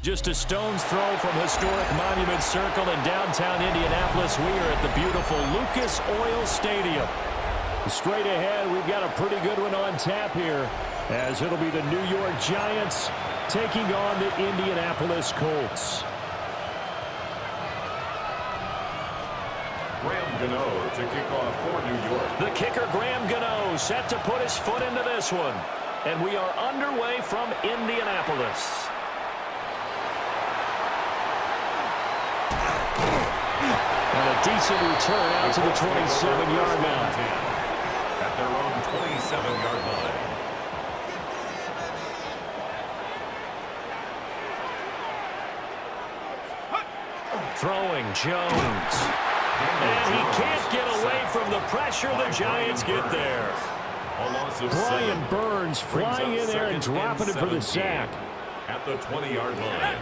Just a stone's throw from historic Monument Circle in downtown Indianapolis. We are at the beautiful Lucas Oil Stadium. Straight ahead, we've got a pretty good one on tap here, as it'll be the New York Giants taking on the Indianapolis Colts. Graham Gano to kick off for New York. The kicker, Graham Gano, set to put his foot into this one. And we are underway from Indianapolis. And a decent return out to the 27-yard line. At their own 27-yard line. Throwing Jones. And he can't get away from the pressure. The Giants get there. Brian Burns flying in there and dropping it for the sack. At the 20-yard line.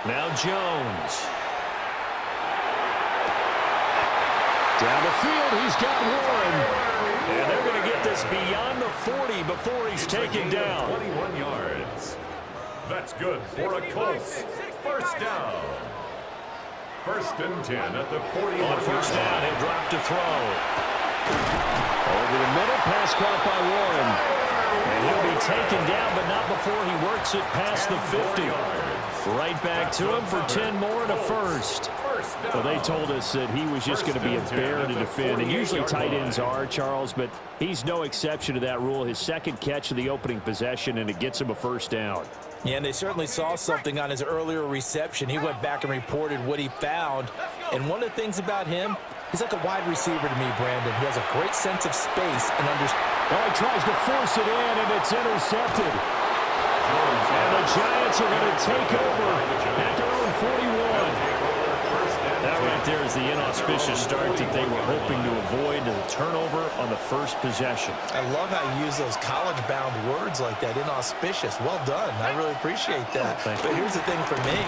Now Jones. Down the field, he's got Warren. And they're going to get this beyond the 40 before he's taken down. 21 yards. That's good for a Colts. First down. First and 10 at the 41. On first down, he'll drop to throw. Over the middle, pass caught by Warren. And he'll be taken down, but not before he works it past the 50. Right back to him for 10 more and a first. Well, they told us that he was just going to be a bear to defend. And usually tight ends are, Charles, but he's no exception to that rule. His second catch of the opening possession, and it gets him a first down. Yeah, and they certainly saw something on his earlier reception. He went back and reported what he found. And one of the things about him, he's like a wide receiver to me, Brandon. He has a great sense of space and understands. Well, he tries to force it in, and it's intercepted. And the Giants are going to take over at their own 41. That right there is the inauspicious start that they were hoping to avoid, the turnover on the first possession. I love how you use those college-bound words like that, inauspicious. Well done. I really appreciate that. But here's the thing for me.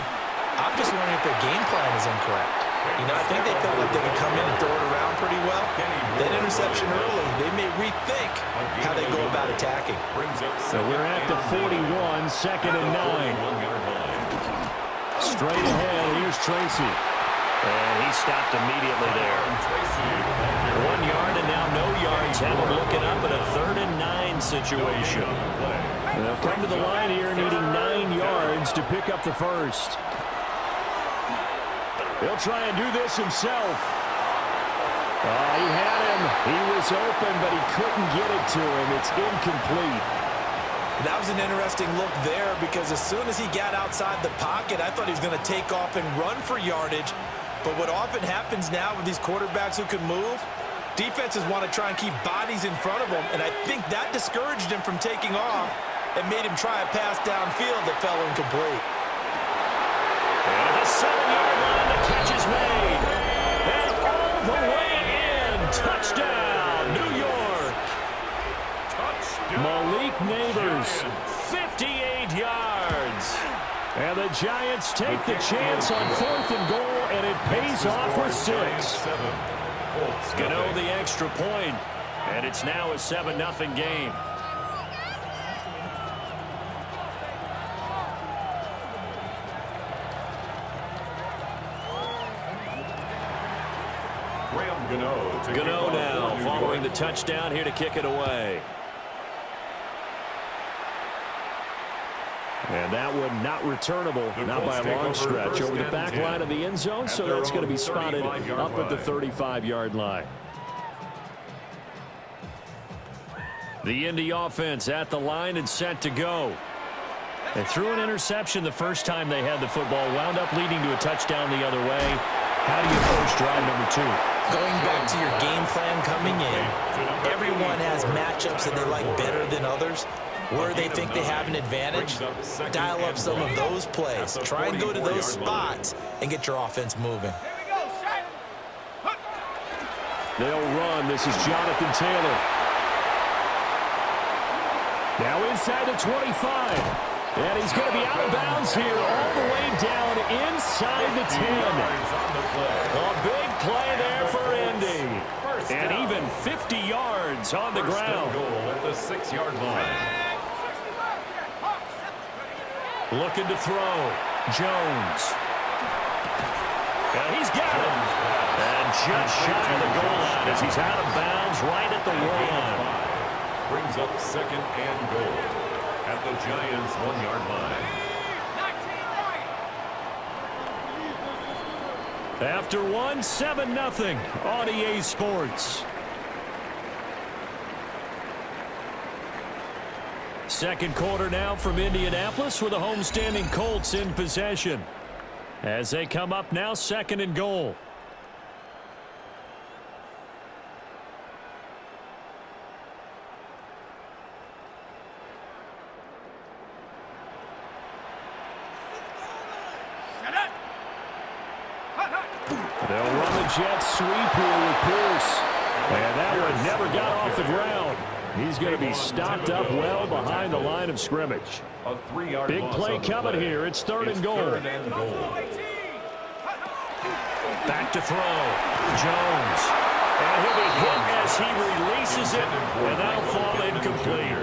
I'm just wondering if their game plan is incorrect. You know, I think they felt like they could come in and throw it around pretty well. That interception early, they may rethink how they go about attacking. So we're at the 41, second and 9. Straight ahead, here's Tracy. And he stopped immediately there. 1 yard and now no yards. Have him looking up at a 3rd and 9 situation. They'll come to the line here needing 9 yards to pick up the first. He'll try and do this himself. He had him. He was open, but he couldn't get it to him. It's incomplete. That was an interesting look there because as soon as he got outside the pocket, I thought he was going to take off and run for yardage. But what often happens now with these quarterbacks who can move, defenses want to try and keep bodies in front of them, and I think that discouraged him from taking off and made him try a pass downfield that fell incomplete. And the 7-yard line, the catch is made. And all the way in, touchdown, New York. Touchdown. Malik Neighbors, 58 yards. And the Giants take the chance on 4th and goal, and it pays off with 6. Gano the extra point, and it's now a 7-0 game. Gano now following the touchdown here to kick it away. And that one not returnable, not by a long stretch, over the back line of the end zone, so that's going to be spotted up at the 35-yard line. The Indy offense at the line and set to go. They threw an interception the first time they had the football, wound up leading to a touchdown the other way. How do you approach drive number 2? Going back to your game plan coming in, everyone has matchups that they like better than others. Where they think they have an advantage, dial up some of those plays. Try and go to those spots and get your offense moving. They'll run. This is Jonathan Taylor. Now inside the 25. And he's going to be out of bounds here all the way down inside the 10. A big play there for Indy. And even 50 yards on the ground. Goal at the 6-yard line. Looking to throw. Jones. And he's got it. And just shy of the goal line as he's out of bounds right at the 1. Brings up second and goal at the Giants' 1-yard line. After 1, 7-0 on EA Sports. Second quarter now from Indianapolis with the homestanding Colts in possession. As they come up now, second and goal. They'll run the jet sweep here with Pierce. And that one never got off the ground. He's going to be stopped up well behind the line of scrimmage. A 3-yard Big play coming here. It's third and goal. Back to throw. Jones. And he'll be hit as he releases it. And that'll fall incomplete.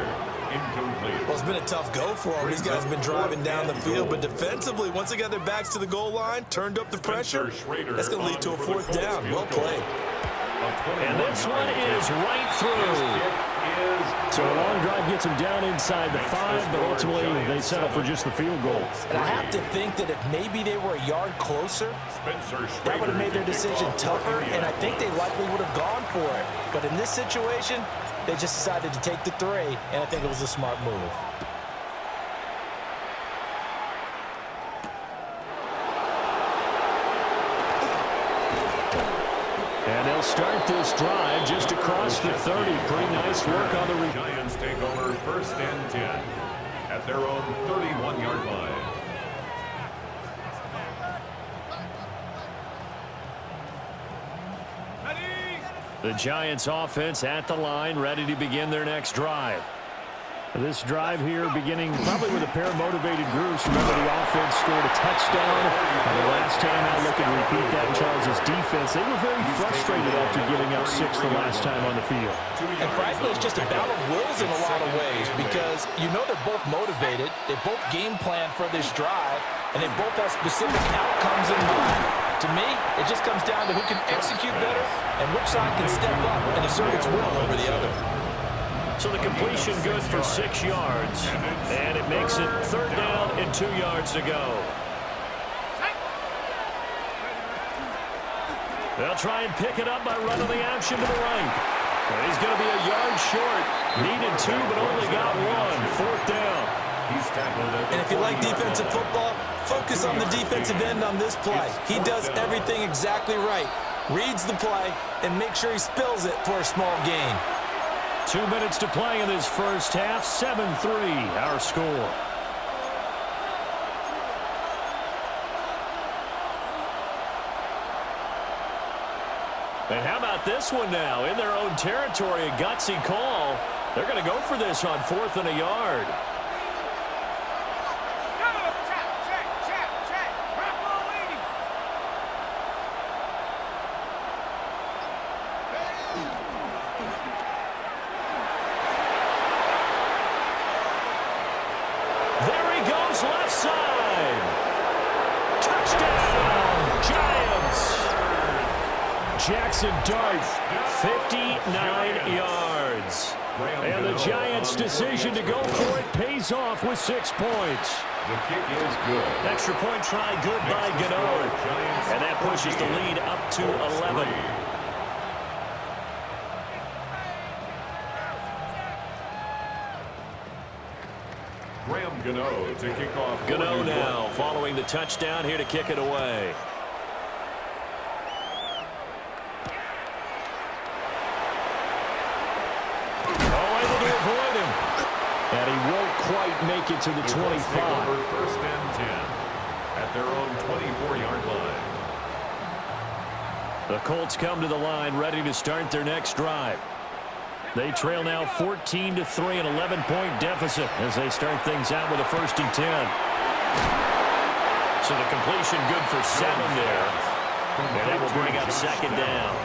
Well, it's been a tough go for them. These guys have been driving down the field, but defensively, once they got their backs to the goal line, turned up the pressure, that's going to lead to a fourth down. Well played. And this one is right through. So a long drive gets them down inside the 5, but ultimately they settle for just the field goal. And I have to think that if maybe they were a yard closer, that would have made their decision tougher, and I think they likely would have gone for it. But in this situation, they just decided to take the 3, and I think it was a smart move. And they'll start this drive just across the 30. Pretty nice work on the Giants take over first and 10 at their own 31-yard line. The Giants offense at the line, ready to begin their next drive. This drive here beginning probably with a pair of motivated groups. Remember, the offense scored a touchdown. And the last time out, looking to repeat that in Charles' defense. They were very frustrated after giving up 6 the last time on the field. And frankly, it's just a battle of wills in a lot of ways because you know they're both motivated. They both game plan for this drive, and they both have specific outcomes in mind. To me, it just comes down to who can execute better and which side can step up and assert its will over the other. So the completion good for 6 yards. And it makes it third down and 2 yards to go. They'll try and pick it up by running the option to the right. And he's going to be a yard short. Needed 2, but only got 1. Fourth down. And if you like defensive football, focus on the defensive end on this play. He does everything exactly right. Reads the play and makes sure he spills it for a small gain. 2 minutes to play in this first half. 7-3 our score. And how about this one now? In their own territory, a gutsy call. They're going to go for this on 4th and a yard. Left side. Touchdown, Giants. Jackson Dart, 59 yards. And the Giants' decision to go for it pays off with 6 points. The kick is good. Extra point try good by Gano. And that pushes the lead up to 11. Gano to kick off. Gano now following the touchdown here to kick it away. Oh, able to avoid him. And he won't quite make it to the 25. First and 10 at their own 24-yard line. The Colts come to the line ready to start their next drive. They trail now 14-3, an 11-point deficit as they start things out with a 1st and 10. So the completion good for 7 there. And that will bring up 2nd down.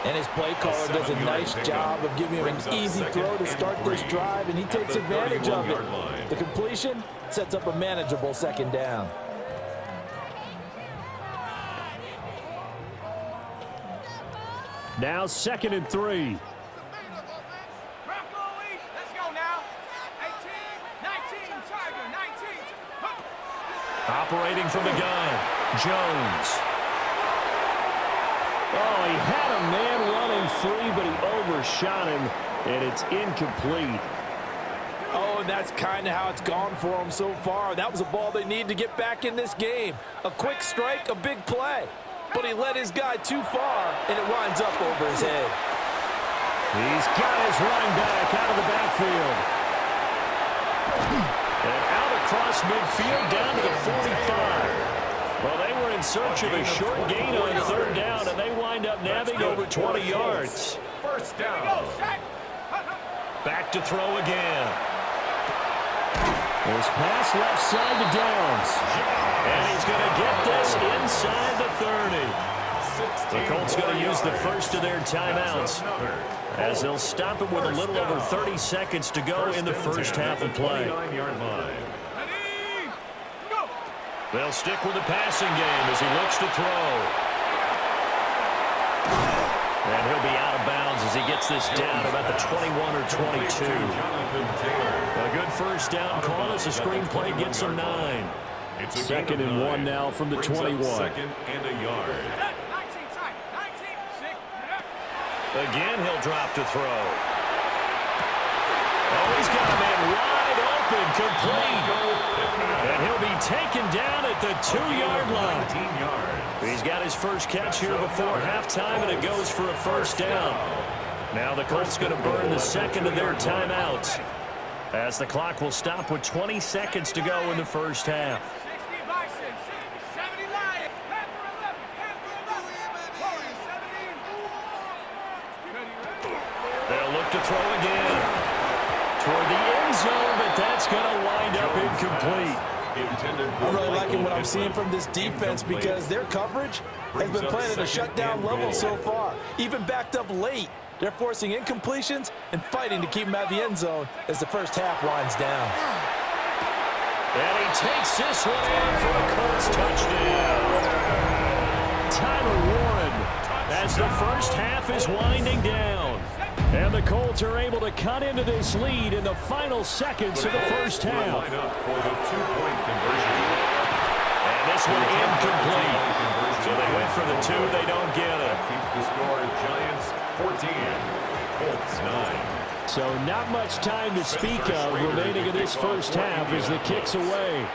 And his play caller does a nice job of giving him an easy throw to start this drive, and he takes advantage of it. The completion sets up a manageable second down. Now 2nd and 3. Operating from the gun, Jones. Oh, he had a man running free, but he overshot him, and it's incomplete. Oh, and that's kind of how it's gone for him so far. That was a ball they need to get back in this game. A quick strike, a big play. But he led his guy too far, and it winds up over his head. He's got his running back out of the backfield. And out across midfield down to the 45. Well, they were in search of a short gain on 3rd down, and they wind up nabbing over 20 yards. First down. Back to throw again. His pass left side to Downs. And he's going to get this inside the 30. The Colts going to use the first of their timeouts, as they'll stop it with a little over 30 seconds to go in the first half of play. They'll stick with the passing game as he looks to throw. And he'll be out of bounds as he gets this down about the 21 or 22. A good first down call as the screenplay gets him 9. 2nd and 1 now from the 21. 2nd and a yard. Again, he'll drop to throw. Oh, he's got a man wide open, complete. And he'll be taken down at the 2-yard line. He's got his first catch here before halftime, and it goes for a first down. Now the Colts going to burn the second of their timeouts, as the clock will stop with 20 seconds to go in the first half. They'll look to throw again toward the end zone, but that's going to wind up incomplete. I'm really liking what I'm seeing from this defense, because their coverage has been playing at a shutdown level so far. Even backed up late, they're forcing incompletions and fighting to keep them out of the end zone as the first half winds down. And he takes this one in for a Colts touchdown. Tyler Warren, as the first half is winding down. And the Colts are able to cut into this lead in the final seconds of the first half. For the 2-point conversion. And this one incomplete. So they went for the 2, they don't get it. Keeps the score, Giants 14, Colts 9. So not much time to speak of remaining in this first half as the kick's away.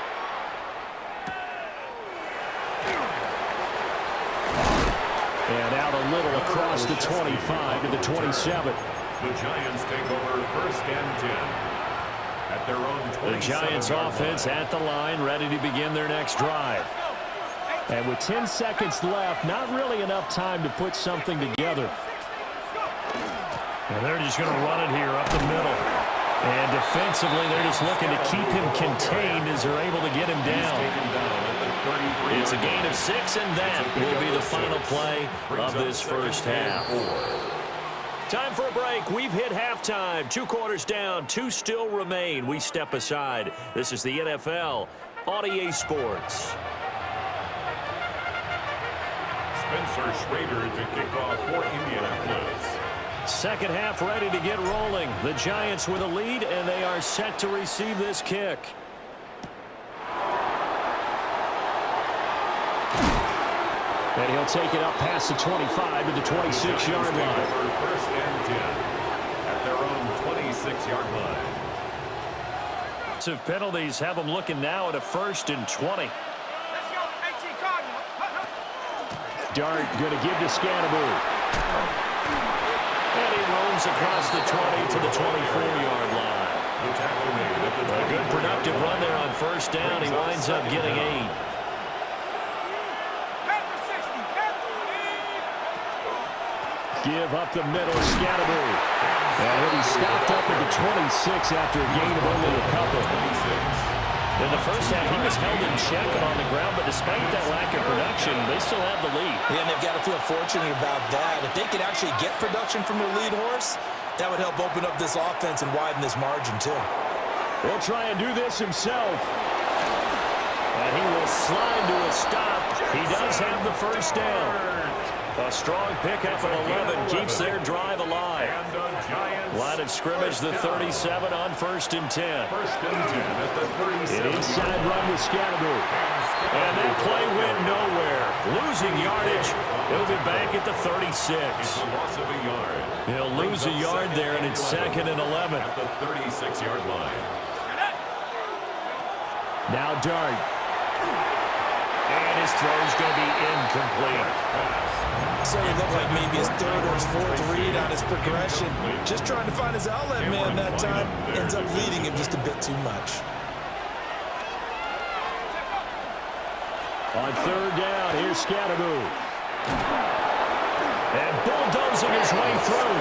And out a little across the 25 to the 27. The Giants take over 1st and 10 at their own 27. The Giants offense at the line, ready to begin their next drive. And with 10 seconds left, not really enough time to put something together. And they're just going to run it here up the middle. And defensively, they're just looking to keep him contained as they're able to get him down. It's a gain of 6, and that will be the final play of this first half. Time for a break. We've hit halftime. 2 quarters down, 2 still remain. We step aside. This is the NFL on EA Sports. Spencer Schrader to kick off for Indianapolis. Second half ready to get rolling. The Giants with a lead, and they are set to receive this kick. And he'll take it up past the 25 to the 26-yard line. 1st and 10 at their own 26-yard line. Of penalties have them looking now at a 1st and 20. Dart going to give to Scannaboo. And he roams across the 20 to the 24-yard line. A good productive run there on 1st down. He winds up getting 8. Give up the middle, Scannaboo. And he'll be stopped up at the 26 after a gain of only a couple. In the first half, he was held in check and on the ground, but despite that lack of production, they still have the lead. Yeah, and they've got to feel fortunate about that. If they could actually get production from their lead horse, that would help open up this offense and widen this margin, too. He'll try and do this himself. And he will slide to a stop. He does have the first down. A strong pickup of 11 keeps their drive alive. Line of scrimmage, the 37 on 1st and 10. First and 10 at the 37. An inside run with Scatteroo. And that play went nowhere. Losing yardage. He'll be back at the 36. It's a loss of a yard. He'll lose a yard there, and it's 2nd and 11. At the 36-yard line. Now Dart. And his throw's going to be incomplete. So it looked like maybe his third or his fourth read on his progression. Just trying to find his outlet man that time. Ends up leading him just a bit too much. On 3rd down, here's Scatteroo. And bulldozing his way through.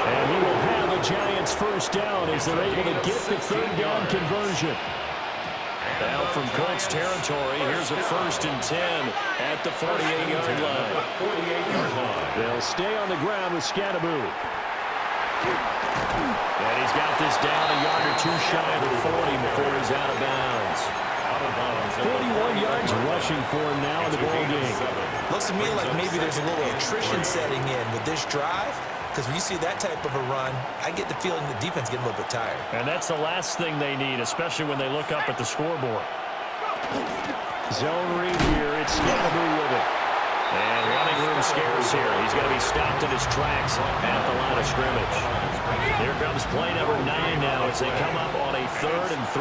And he will have a Giants first down as they're able to get the 3rd down conversion. Now from Colts territory, here's a 1st and 10 at the 48-yard line. They'll stay on the ground with Scatteroo. And he's got this down a yard or two shy of the 40 before he's out of bounds. 41 yards rushing for him now in the ball game. Looks to me like maybe there's a little attrition setting in with this drive. Because when you see that type of a run, I get the feeling the defense getting a little bit tired. And that's the last thing they need, especially when they look up at the scoreboard. Zone read here. It's Scatteroo with it. And running room scarce here. He's going to be stopped in his tracks at the line of scrimmage. Here comes play number 9 now as they come up on a 3rd and 3.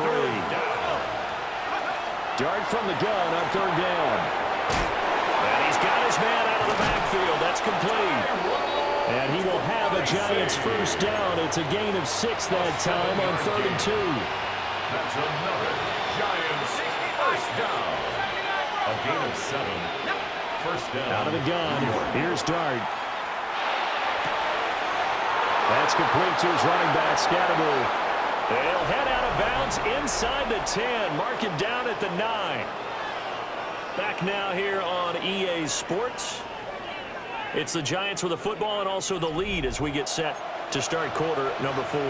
Dart from the gun on 3rd down. And he's got his man out of the backfield. That's complete. And he will have a Giants first down. It's a gain of 6 that time on 3rd and 2. That's another Giants first down. A gain of 7. First down. Out of the gun. Here's Dart. That's complete to his running back, Scatteroo. They'll head out of bounds inside the 10. Mark it down at the 9. Back now here on EA Sports. It's the Giants with the football and also the lead as we get set to start quarter number 4.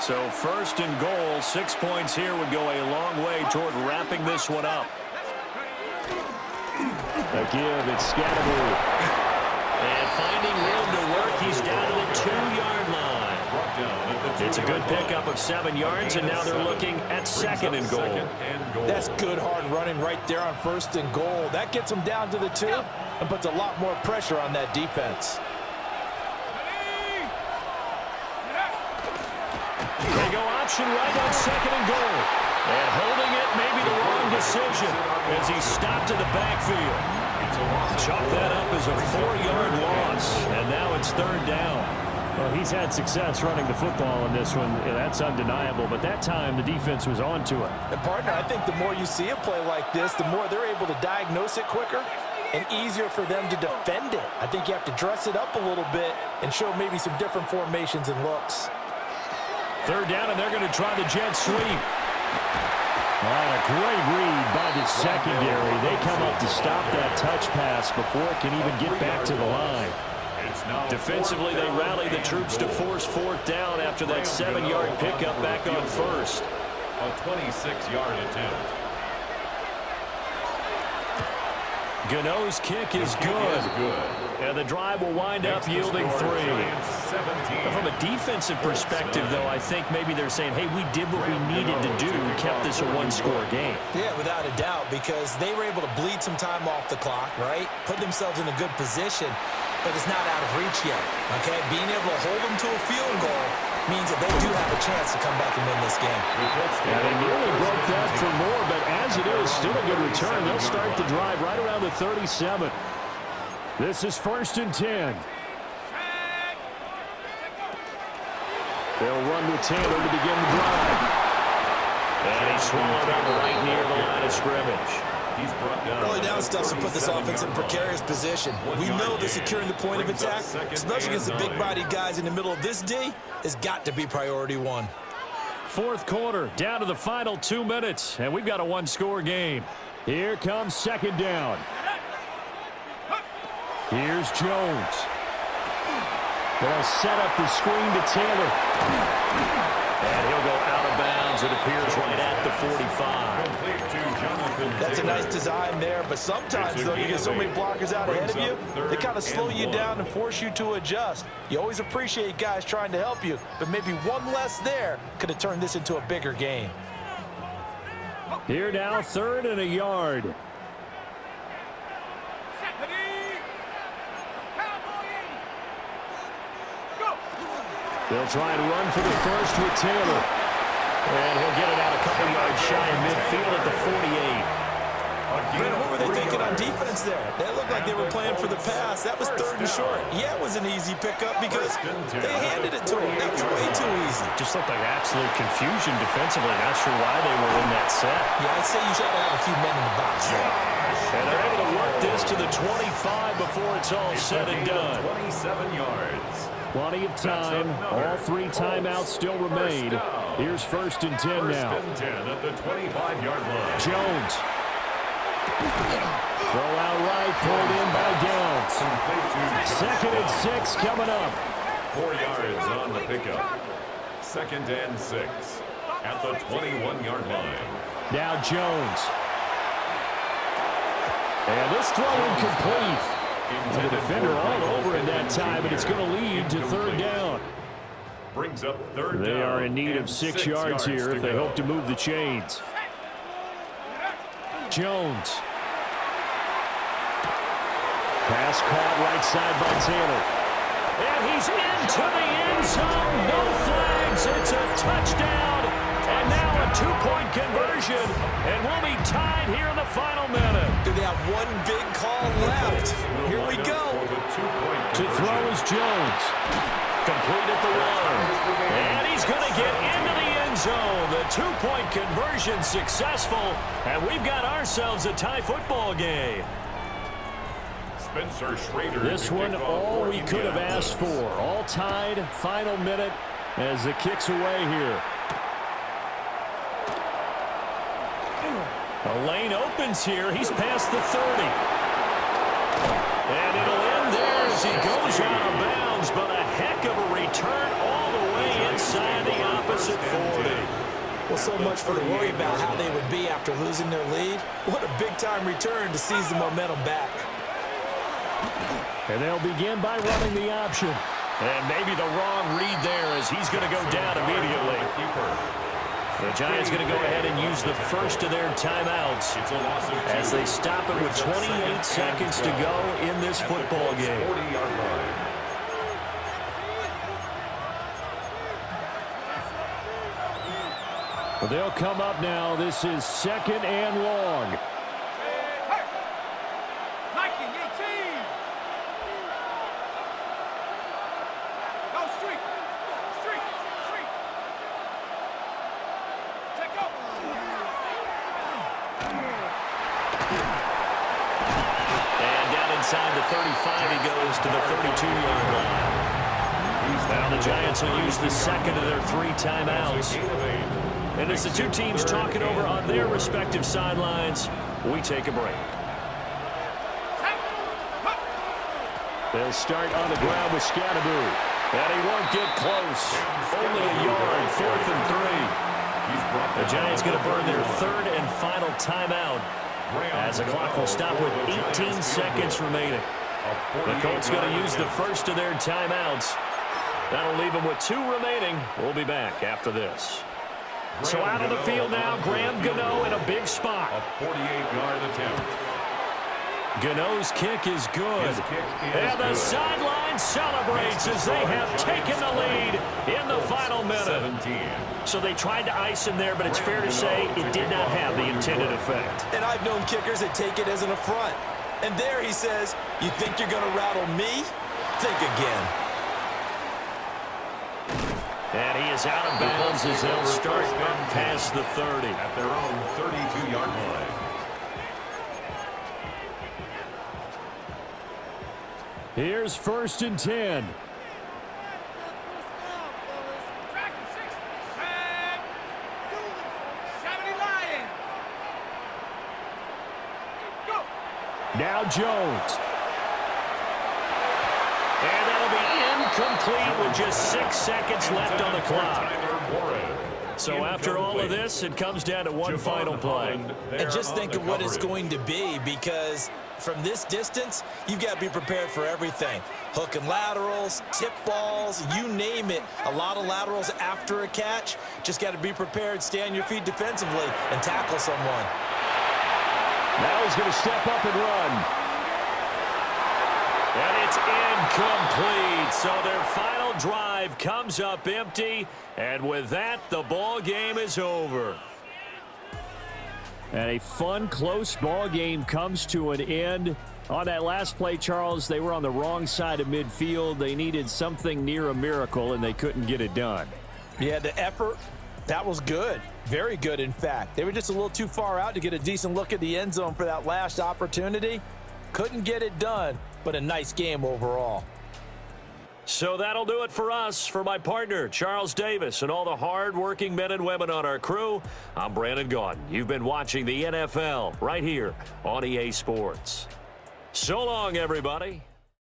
So 1st and goal, 6 points here would go a long way toward wrapping this one up. A give, it's Scatteroo. And finding room to work, he's down to the 2-yard line. It's a good pickup of 7 yards, and now they're looking at 2nd and goal. That's good hard running right there on 1st and goal. That gets them down to the 2 and puts a lot more pressure on that defense. They go option right on 2nd and goal. And holding it may be the wrong decision as he's stopped in the backfield. Chalk that up as a 4-yard loss, and now it's 3rd down. Well, he's had success running the football in this one. Yeah, that's undeniable, but that time the defense was on to it. And, partner, I think the more you see a play like this, the more they're able to diagnose it quicker and easier for them to defend it. I think you have to dress it up a little bit and show maybe some different formations and looks. 3rd down, and they're going to try the jet sweep. A great read by the secondary. They come up to stop that touch pass before it can even get back to the line. Defensively, they rally the troops to force 4th down after that 7-yard pickup back on 1st. A 26-yard attempt. Gano's kick is good. And the drive will wind up yielding 3. From a defensive perspective, though, I think maybe they're saying, hey, we did what we needed to do, kept this a 1-score game. Yeah, without a doubt, because they were able to bleed some time off the clock, right? Put themselves in a good position, but it's not out of reach yet, okay? Being able to hold them to a field goal means that they do have a chance to come back and win this game. Yeah, they nearly broke that for more, but as it is, still a good return. They'll start the drive right around the 37. This is 1st and 10. They'll run with Taylor to begin the drive. And he swallowed up right near the line of scrimmage. He's brought down. Early down stuff to put this offense in a precarious position. We know that securing the point of attack, especially against the big-bodied guys in the middle of this D, has got to be priority 1. Fourth quarter, down to the final 2 minutes, and we've got a one-score game. Here comes second down. Here's Jones. They'll set up the screen to Taylor. And he'll go out of bounds, it appears, right at the 45. That's a nice design there, but sometimes, though, you get so many blockers out ahead of you, they kind of slow you down and force you to adjust. You always appreciate guys trying to help you, but maybe one less there could have turned this into a bigger game. Here now, 3rd and a yard. They'll try and run for the first with Taylor. And he'll get it out a couple yards shy of midfield at the 48. Brandon, what were they thinking on defense there? They looked like they were playing for the pass. That was 3rd and short. Yeah, it was an easy pickup because they handed it to him. That was way too easy. Just looked like absolute confusion defensively. Not sure why they were in that set. Yeah, I'd say you try to have a few men in the box. And they're able to work this to the 25 before it's all said and done. 27 yards. Plenty of time. All 3 timeouts still remain. Here's 1st and 10 now. 1st and 10 at the 25-yard line. Jones. Throw out right, pulled in by Downs. 2nd and 6 coming up. 4 yards on the pickup. 2nd and 6 at the 21-yard line. Now Jones. And this throw incomplete. The defender all over in that time, and it's going to lead to 3rd down. Brings up 3rd down. They are in need of 6 yards here if they hope to move the chains. Jones. Pass caught right side by Taylor. And he's into the end zone. No flags. It's a touchdown. And now a 2-point conversion. And we'll be tied here in the final minute. They have one big call left. Here we go. To throw is Jones. Complete at the 1. And he's going to get into the end zone. The 2-point conversion successful. And we've got ourselves a tie football game. This one all we could have asked for. All tied, final minute as the kick's away here. A lane opens here. He's past the 30. And it'll end there as he goes out of bounds, but a heck of a return all the way inside the opposite 40. Well, so much for the worry about how they would be after losing their lead. What a big-time return to seize the momentum back. And they'll begin by running the option. And maybe the wrong read there as he's going to go down immediately. The Giants going to go ahead and use the first of their timeouts as they stop it with 28 seconds to go in this football game. Well, they'll come up now. This is 2nd and long. Inside the 35, he goes to the 32-yard line. Now the Giants will use the 2nd of their 3 timeouts. And as the 2 teams talk it over on their respective sidelines, we take a break. They'll start on the ground with Scatteroo. And he won't get close. Only a yard, 4th and 3. The Giants going to burn their 3rd and final timeout, as the clock will stop with 18 seconds remaining. The Colts going to use the first of their timeouts. That'll leave them with 2 remaining. We'll be back after this. So out of the field now, Graham Gano in a big spot. A 48-yard attempt. Gano's kick is good. And the sideline celebrates as they have taken the lead in the final minute. 17. So they tried to ice him there, but it's fair to say it did not have the intended effect. And I've known kickers that take it as an affront. And there he says, you think you're going to rattle me? Think again. And he is out of bounds as they'll start past the 30. At their own 32-yard line. Here's 1st and 10. Now Jones. And that'll be incomplete with just 6 seconds left on the clock. So after all of this, it comes down to one final play. And just think of what it's going to be, because from this distance, you've got to be prepared for everything. Hook and laterals, tip balls, you name it. A lot of laterals after a catch. Just got to be prepared, stay on your feet defensively, and tackle someone. Now he's going to step up and run. And it's incomplete. So their final drive comes up empty. And with that, the ball game is over. And a fun, close ball game comes to an end. On that last play, Charles, they were on the wrong side of midfield. They needed something near a miracle, and they couldn't get it done. Yeah, the effort, that was good. Very good, in fact. They were just a little too far out to get a decent look at the end zone for that last opportunity. Couldn't get it done, but a nice game overall. So that'll do it for us. For my partner, Charles Davis, and all the hard-working men and women on our crew, I'm Brandon Gaudin. You've been watching the NFL right here on EA Sports. So long, everybody.